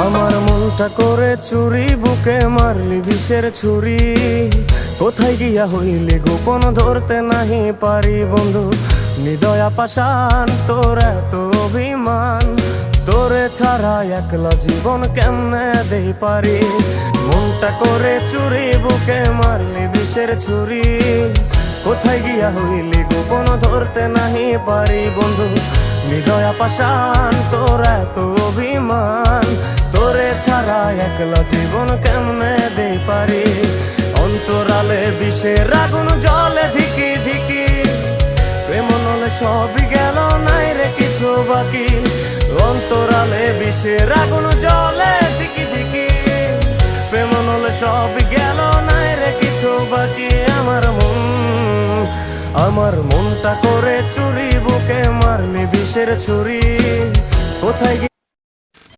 আমার মনটা করে চুরি, বুকে মারলি বিষের ছুরি। কোথায় গিয়া হইলি গোপন ধরতে নাহি পারি বন্ধু। হৃদয়া পাষাণ তোর এত অভিমান, তোরে ছাড়া একলা জীবন কেমনে দেই পারি। মনটা করে চুরি, বুকে মারলি বিষের ছুরি। কোথায় গিয়া হইলি গোপন ধরতে নাহি পারি বন্ধু। হৃদয়া পাষাণ তোর এত অভিমান, তোরে ছাড়া একলা জীবন কেমনে দেই পারি। অন্তরালে বিষের আগুন জ্বলে ধিকি ধিকি, প্রেম নলে সবই গেল নাই রে কিছু বাকি। অন্তরালে বিষের আগুন জ্বলে ধিকি ধিকি, প্রেম নলে সবই গেল নাই রে কিছু বাকি। আমার মনটা করে চুরি, বুকে মারলি বিষের ছুরি। কোথায়